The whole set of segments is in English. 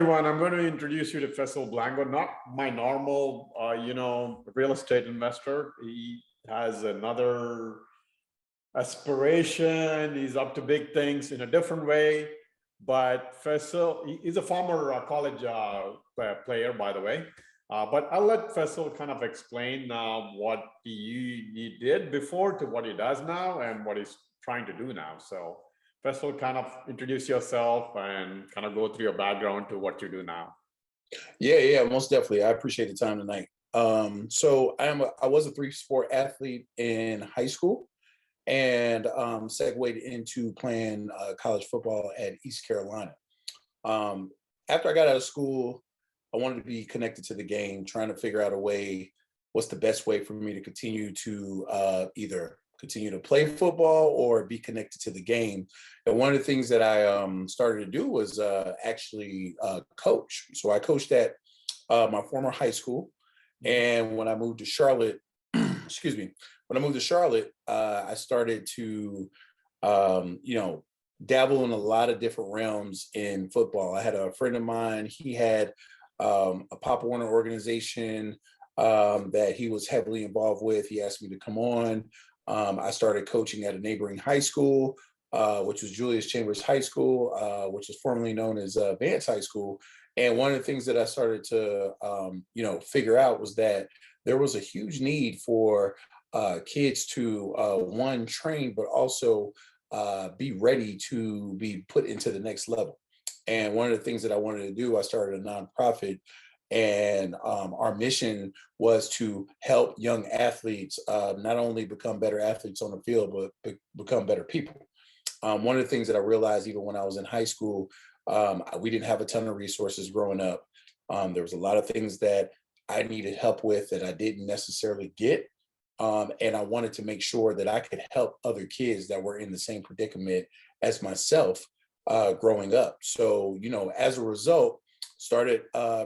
Everyone, I'm going to introduce you to Fecil Blango, not my normal, real estate investor. He has another aspiration. He's up to big things in a different way. But Fecil, he's a former college player, by the way. But I'll let Fecil kind of explain what he did before to what he does now and what he's trying to do now. So Fecil, kind of introduce yourself and kind of go through your background to what you do now. Yeah, most definitely. I appreciate the time tonight. So I was a three-sport athlete in high school and segued into playing college football at East Carolina. Um, After I got out of school, I wanted to be connected to the game, trying to figure out a way, what's the best way for me to continue to either continue to play football or be connected to the game. And one of the things that I started to do was actually coach. So I coached at my former high school. And when I moved to Charlotte, excuse me, when I moved to Charlotte, I started to, dabble in a lot of different realms in football. I had a friend of mine, he had a Pop Warner organization that he was heavily involved with. He asked me to come on. I started coaching at a neighboring high school, which was Julius Chambers High School, which is formerly known as Vance High School. And one of the things that I started to, figure out was that there was a huge need for kids to, one, train, but also be ready to be put into the next level. And one of the things that I wanted to do, I started a nonprofit, and our mission was to help young athletes not only become better athletes on the field, but become better people. One of the things that I realized even when I was in high school, we didn't have a ton of resources growing up. There was a lot of things that I needed help with that I didn't necessarily get. And I wanted to make sure that I could help other kids that were in the same predicament as myself growing up. So, as a result, started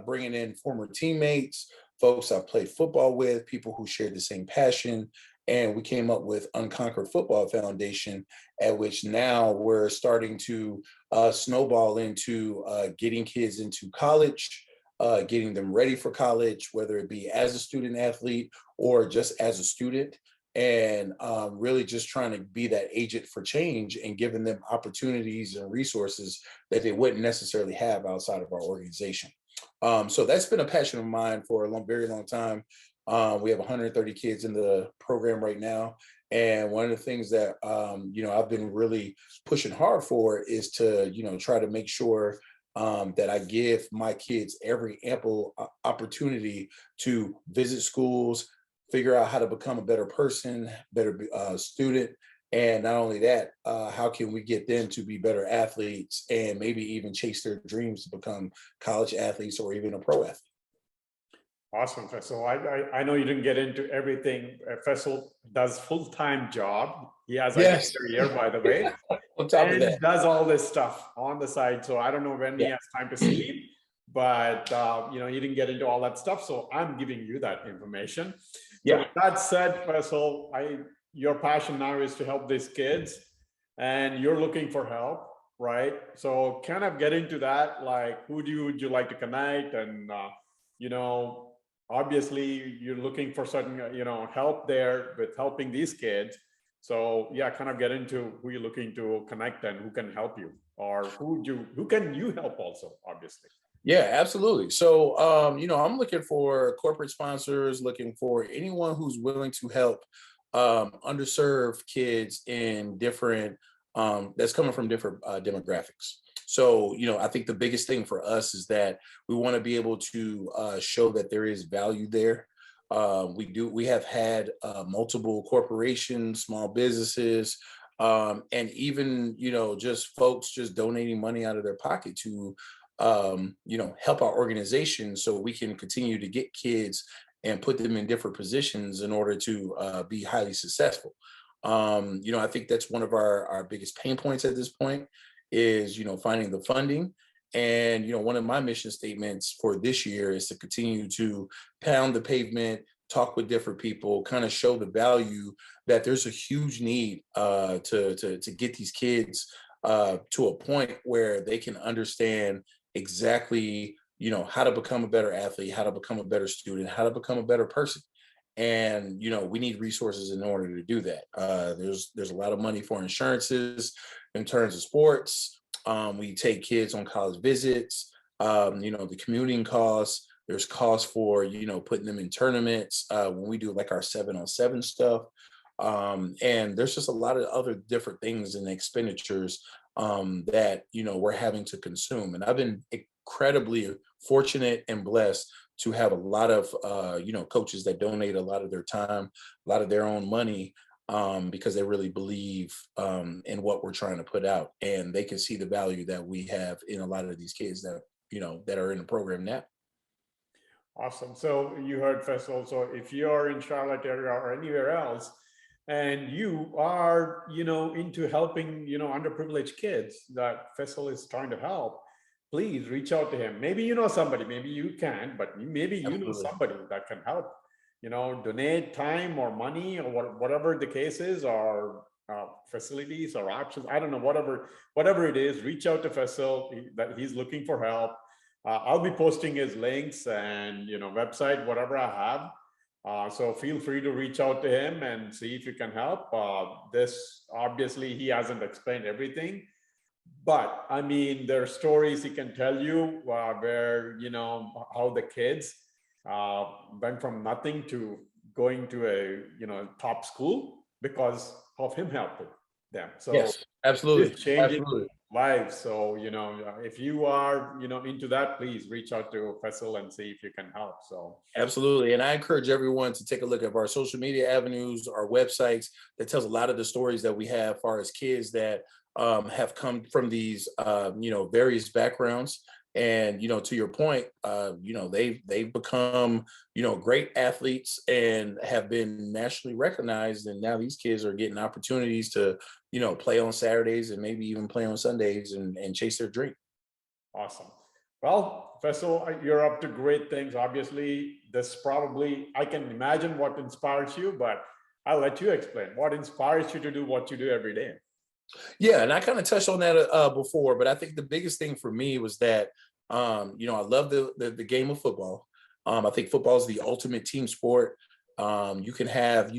bringing in former teammates, folks I played football with, people who shared the same passion. And we came up with Unconquered Football Foundation, at which now we're starting to snowball into getting kids into college, getting them ready for college, whether it be as a student athlete or just as a student, and really just trying to be that agent for change and giving them opportunities and resources that they wouldn't necessarily have outside of our organization. So that's been a passion of mine for a very long time. We have 130 kids in the program right now. And one of the things that, I've been really pushing hard for is to, try to make sure that I give my kids every ample opportunity to visit schools, figure out how to become a better person, better student. And not only that, how can we get them to be better athletes and maybe even chase their dreams to become college athletes or even a pro athlete? Awesome, Fecil. I know you didn't get into everything. Fecil does full-time job. He has a Yes. career, by the way, On top of and that. does all this stuff on the side. So I don't know when he Yeah. has time to sleep, but he didn't get into all that stuff. So I'm giving you that information. So Yeah. with that said, Fecil, your passion now is to help these kids, and you're looking for help, right? So kind of get into that. Like, who would you like to connect, and you know obviously you're looking for certain help there with helping these kids. So yeah, kind of get into who you're looking to connect and who can help you, or who can you help also, obviously. Yeah, absolutely. So, I'm looking for corporate sponsors, looking for anyone who's willing to help underserved kids in different, that's coming from different demographics. So, I think the biggest thing for us is that we want to be able to show that there is value there. We have had multiple corporations, small businesses, and even, just folks just donating money out of their pocket to help our organization so we can continue to get kids and put them in different positions in order to be highly successful. I think that's one of our biggest pain points at this point is, finding the funding. And, one of my mission statements for this year is to continue to pound the pavement, talk with different people, kind of show the value that there's a huge need to get these kids to a point where they can understand exactly, how to become a better athlete, how to become a better student, how to become a better person. And we need resources in order to do that. There's a lot of money for insurances in terms of sports. We take kids on college visits. The commuting costs. There's costs for putting them in tournaments when we do like our 7-on-7 stuff. And there's just a lot of other different things and expenditures that we're having to consume. And I've been incredibly fortunate and blessed to have a lot of coaches that donate a lot of their time, a lot of their own money, because they really believe in what we're trying to put out, and they can see the value that we have in a lot of these kids that that are in the program now. Awesome. So you heard Fecil. So if you're in Charlotte area or anywhere else, and you are, into helping, underprivileged kids that Fecil is trying to help, please reach out to him. Maybe you know somebody, maybe you can't, but maybe you know Absolutely. somebody that can help. Donate time or money or whatever the case is, or facilities or options. I don't know, whatever it is. Reach out to Fecil. That he's looking for help. I'll be posting his links and website, whatever I have. So feel free to reach out to him and see if you can help. This obviously he hasn't explained everything, but I mean there are stories he can tell you where how the kids went from nothing to going to a top school because of him helping them. So Yes, absolutely, it's changing absolutely. lives. So if you are into that, please reach out to Fecil and see if you can help. So Absolutely. And I encourage everyone to take a look at our social media avenues, our websites that tells a lot of the stories that we have as far as kids that have come from these, various backgrounds. And, to your point, they've become, great athletes and have been nationally recognized. And now these kids are getting opportunities to, play on Saturdays and maybe even play on Sundays and chase their dream. awesome. Well, Fecil, you're up to great things. Obviously, this probably, I can imagine what inspires you, but I'll let you explain what inspires you to do what you do every day. Yeah, and I kind of touched on that before, but I think the biggest thing for me was that I love the game of football. I think football is the ultimate team sport. You can have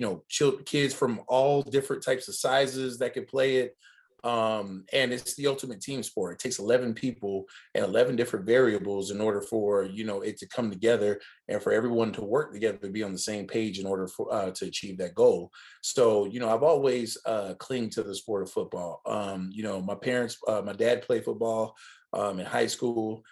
kids from all different types of sizes that can play it, and it's the ultimate team sport. It takes 11 people and 11 different variables in order for it to come together and for everyone to work together to be on the same page in order for to achieve that goal. So I've always clinged to the sport of football. My dad played football in high school.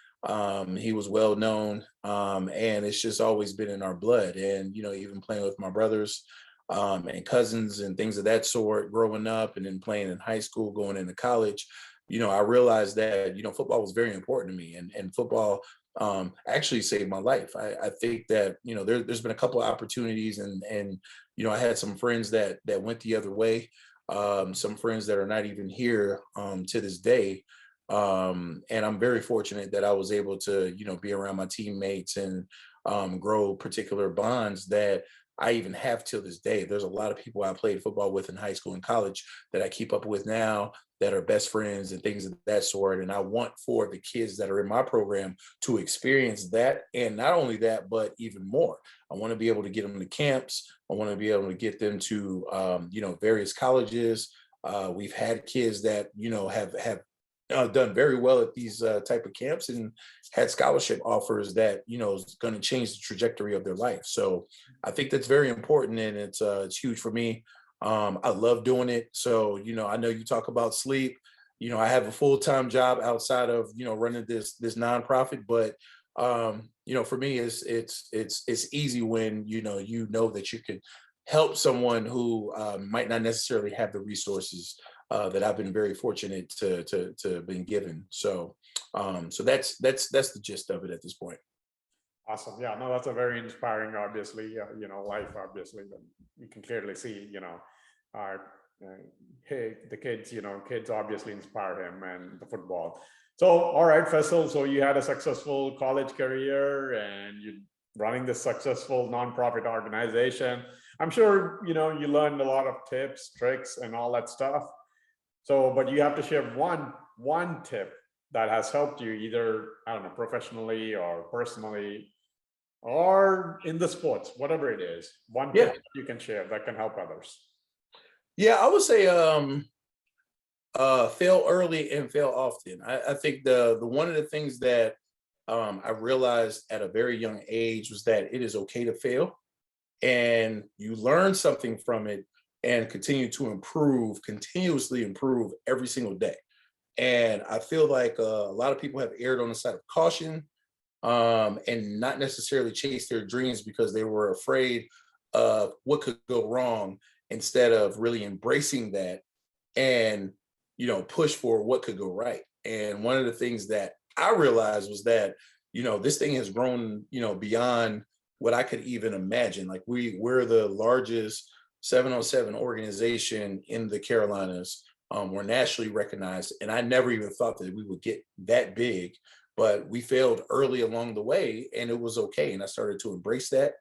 He was well known, and it's just always been in our blood. And even playing with my brothers and cousins and things of that sort, growing up, and then playing in high school, going into college, I realized that football was very important to me, and football actually saved my life. I think that there's been a couple of opportunities, and I had some friends that went the other way, some friends that are not even here to this day. And I'm very fortunate that I was able to, be around my teammates and grow particular bonds that I even have till this day. There's a lot of people I played football with in high school and college that I keep up with now that are best friends and things of that sort. And I want for the kids that are in my program to experience that. And not only that, but even more. I want to be able to get them to camps. I want to be able to get them to, various colleges. We've had kids that, have done very well at these type of camps and had scholarship offers that is going to change the trajectory of their life. So I think that's very important, and it's huge for me. I love doing it. So I know you talk about sleep. I have a full-time job outside of running this nonprofit, but for me it's easy when that you could help someone who might not necessarily have the resources that I've been very fortunate to been given. So that's the gist of it at this point. Awesome. Yeah, no, that's a very inspiring, obviously, life, obviously, but you can clearly see, uh, uh, hey, the kids, kids obviously inspire him and the football. So, all right, Fecil, so you had a successful college career and you running this successful nonprofit organization. I'm sure, you learned a lot of tips, tricks, and all that stuff. So, but you have to share one tip that has helped you either, I don't know, professionally or personally or in the sports, whatever it is, one tip Yeah. that you can share that can help others. Yeah, I would say fail early and fail often. I think the one of the things that I realized at a very young age was that it is okay to fail, and you learn something from it and continue to improve, continuously improve every single day. And I feel like a lot of people have erred on the side of caution, and not necessarily chase their dreams because they were afraid of what could go wrong, instead of really embracing that and push for what could go right. And one of the things that I realized was that this thing has grown beyond what I could even imagine. Like we're the largest 707 organization in the Carolinas. We're nationally recognized, and I never even thought that we would get that big. But we failed early along the way, and it was okay. And I started to embrace that,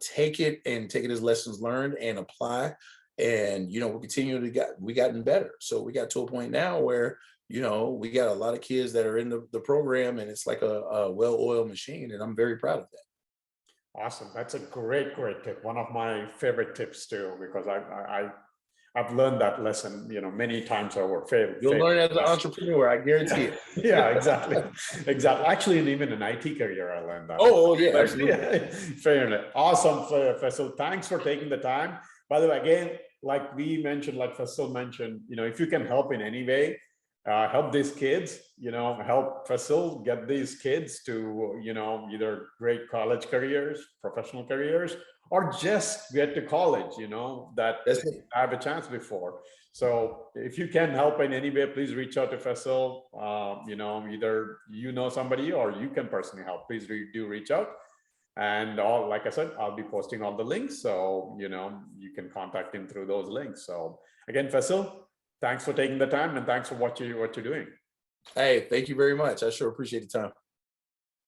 take it as lessons learned and apply. And we continue to we gotten better. So we got to a point now where we got a lot of kids that are in the program, and it's like a well-oiled machine, and I'm very proud of that. Awesome. That's a great, great tip. One of my favorite tips too, because I've learned that lesson, many times over. You'll learn as an entrepreneur, I guarantee it. Yeah, exactly. Exactly. Actually, and even an IT career, I learned that. Oh, yeah, absolutely. Yeah, fair enough. Awesome, Fecil. Thanks for taking the time. By the way, again, like we mentioned, like Fecil mentioned, if you can help in any way, help these kids, help Fecil get these kids to, either great college careers, professional careers, or just get to college, that That's it. I have a chance before. So if you can help in any way, please reach out to Fecil. Either somebody or you can personally help. Please do reach out. And like I said, I'll be posting all the links. So, you can contact him through those links. So again, Fecil, thanks for taking the time, and thanks for what you're doing. Hey, thank you very much. I sure appreciate the time.